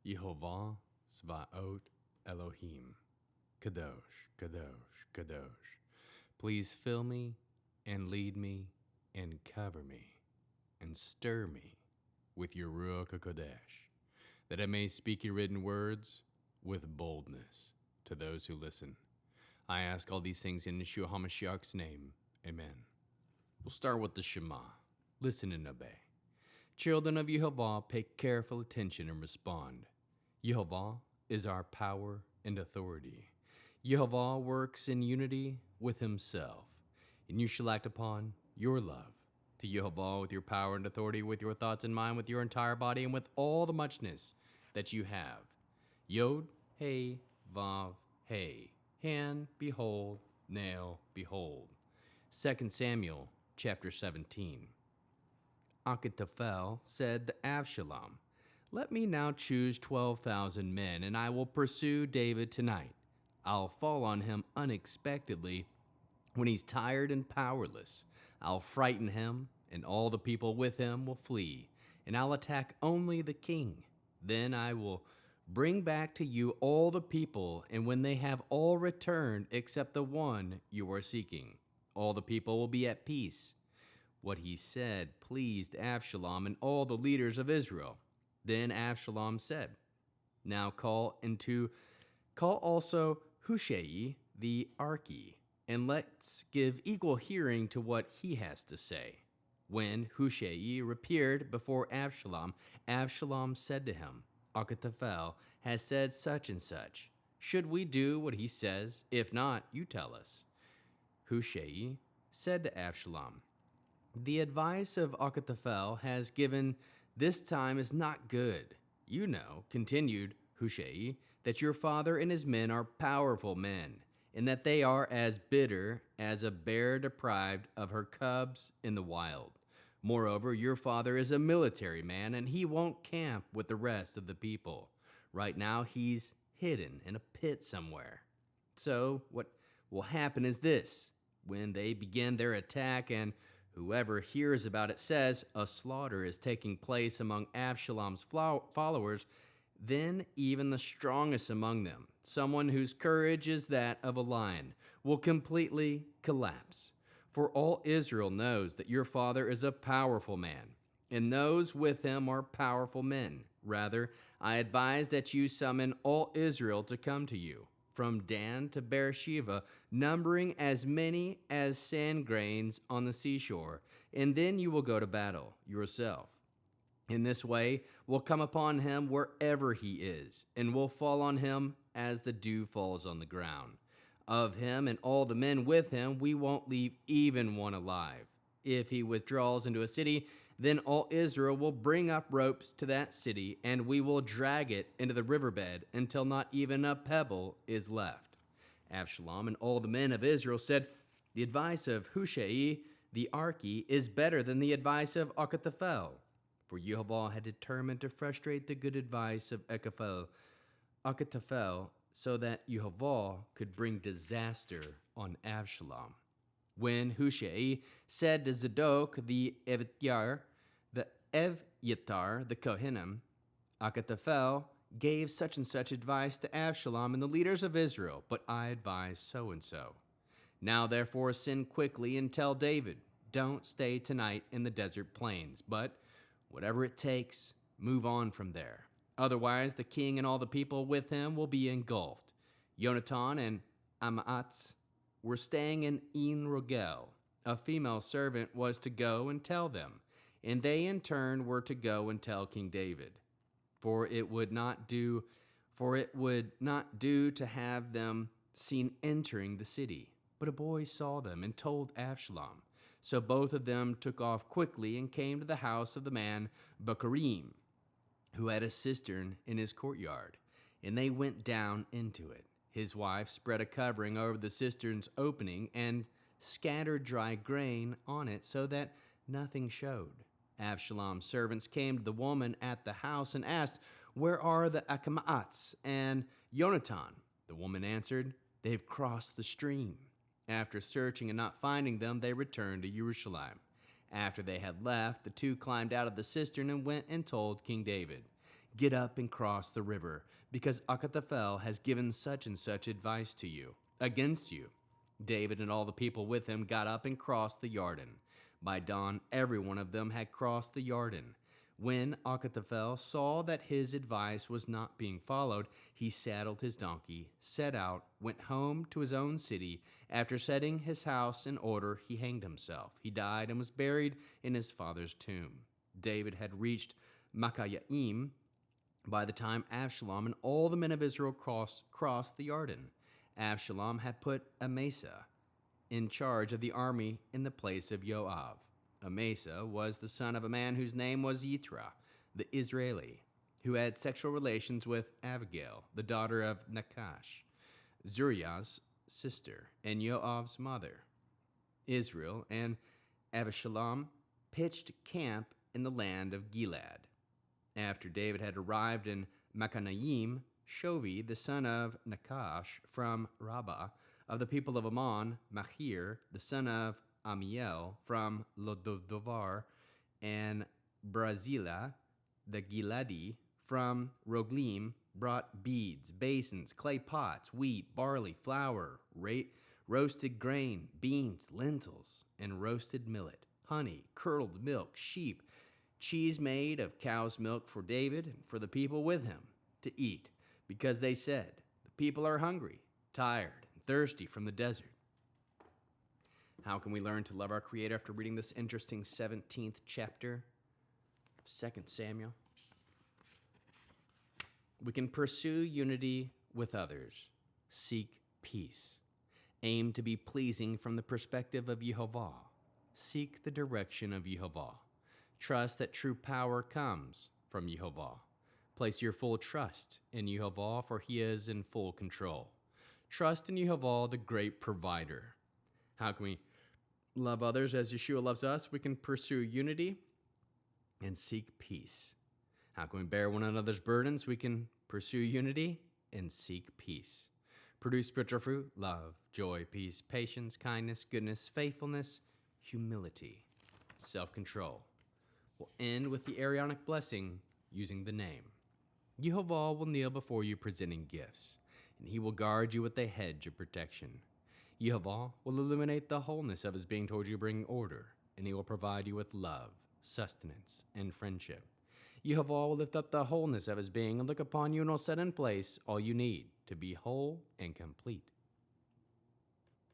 Yehovah Zvaot Elohim, Kadosh, Kadosh, Kadosh. Please fill me and lead me and cover me and stir me with your Ruach HaKodesh, that I may speak your written words with boldness to those who listen. I ask all these things in Yeshua HaMashiach's name. Amen. We'll start with the Shema. Listen and obey. Children of Yehovah, pay careful attention and respond. Yehovah is our power and authority. Yehovah works in unity with himself, and you shall act upon your love to Yehovah with your power and authority, with your thoughts in mind, with your entire body, and with all the muchness that you have. Yod, Hey, Vav, Hey. Hand, behold, nail, behold. 2 Samuel chapter 17. Achitophel said to Absalom, "Let me now choose 12,000 men, and I will pursue David tonight. I'll fall on him unexpectedly when he's tired and powerless. I'll frighten him, and all the people with him will flee, and I'll attack only the king. Then I will bring back to you all the people, and when they have all returned except the one you are seeking, all the people will be at peace." What he said pleased Absalom and all the leaders of Israel. Then Absalom said, "Now call also Hushai the Archi, and let's give equal hearing to what he has to say." When Hushai appeared before Absalom, Absalom said to him, "Achitophel has said such and such. Should we do what he says? If not, you tell us." Hushai said to Absalom, "The advice of Achitophel has given this time is not good. You know," continued Hushai, "that your father and his men are powerful men, and that they are as bitter as a bear deprived of her cubs in the wild. Moreover, your father is a military man, and he won't camp with the rest of the people. Right now, he's hidden in a pit somewhere. So what will happen is this: when they begin their attack and whoever hears about it says a slaughter is taking place among Absalom's followers, then even the strongest among them, someone whose courage is that of a lion, will completely collapse. For all Israel knows that your father is a powerful man, and those with him are powerful men. Rather, I advise that you summon all Israel to come to you, from Dan to Beersheba, numbering as many as sand grains on the seashore, and then you will go to battle yourself. In this way, we'll come upon him wherever he is, and will fall on him as the dew falls on the ground. Of him and all the men with him, we won't leave even one alive. If he withdraws into a city, then all Israel will bring up ropes to that city, and we will drag it into the riverbed until not even a pebble is left." Absalom and all the men of Israel said, "The advice of Hushai the Archi is better than the advice of Achitophel." For Yehovah had determined to frustrate the good advice of Achitophel, so that Yehovah could bring disaster on Absalom. When Hushai said to Zadok the Evyatar, the Kohanim, "Achitophel gave such and such advice to Absalom and the leaders of Israel, but I advise so and so. Now therefore send quickly and tell David, don't stay tonight in the desert plains, but whatever it takes, move on from there. Otherwise the king and all the people with him will be engulfed." Yonatan and Amaatz were staying in En Rogel. A female servant was to go and tell them, and they in turn were to go and tell King David. For it would not do to have them seen entering the city. But a boy saw them and told Absalom. So both of them took off quickly and came to the house of the man Bacharim, who had a cistern in his courtyard, and they went down into it. His wife spread a covering over the cistern's opening and scattered dry grain on it so that nothing showed. Absalom's servants came to the woman at the house and asked, "Where are the Achimaats and Yonatan?" The woman answered, "They've crossed the stream." After searching and not finding them, they returned to Jerusalem. After they had left, the two climbed out of the cistern and went and told King David. Get up and cross the river, because Achitophel has given such and such advice to you, against you. David and all the people with him got up and crossed the Jordan. By dawn, every one of them had crossed the Jordan. When Achitophel saw that his advice was not being followed, he saddled his donkey, set out, went home to his own city. After setting his house in order, he hanged himself. He died and was buried in his father's tomb. David had reached Machayaim by the time Absalom and all the men of Israel crossed the Jordan. Absalom had put Amasa in charge of the army in the place of Joab. Amasa was the son of a man whose name was Yitra, the Israeli, who had sexual relations with Abigail, the daughter of Nachash, Zuriah's sister, and Joab's mother. Israel and Abishalom pitched camp in the land of Gilead. After David had arrived in Machanaim, Shovi, the son of Nachash, from Rabbah, of the people of Ammon, Machir, the son of Amiel, from Lodovar, and Brazila, the Giladi, from Roglim, brought beads, basins, clay pots, wheat, barley, flour, roasted grain, beans, lentils, and roasted millet, honey, curdled milk, sheep, cheese made of cow's milk for David and for the people with him to eat, because they said, "The people are hungry, tired, and thirsty from the desert." How can we learn to love our Creator after reading this interesting 17th chapter of 2 Samuel? We can pursue unity with others, seek peace, aim to be pleasing from the perspective of Yehovah, seek the direction of Yehovah, trust that true power comes from Yehovah. Place your full trust in Yehovah, for he is in full control. Trust in Yehovah, the great provider. How can we love others as Yeshua loves us? We can pursue unity and seek peace. How can we bear one another's burdens? We can pursue unity and seek peace. Produce spiritual fruit: love, joy, peace, patience, kindness, goodness, faithfulness, humility, self-control. We'll end with the Aaronic blessing using the name. Yehovah will kneel before you presenting gifts, and he will guard you with a hedge of protection. Yehovah will illuminate the wholeness of his being toward you, bringing order, and he will provide you with love, sustenance, and friendship. Yehovah will lift up the wholeness of his being and look upon you and will set in place all you need to be whole and complete.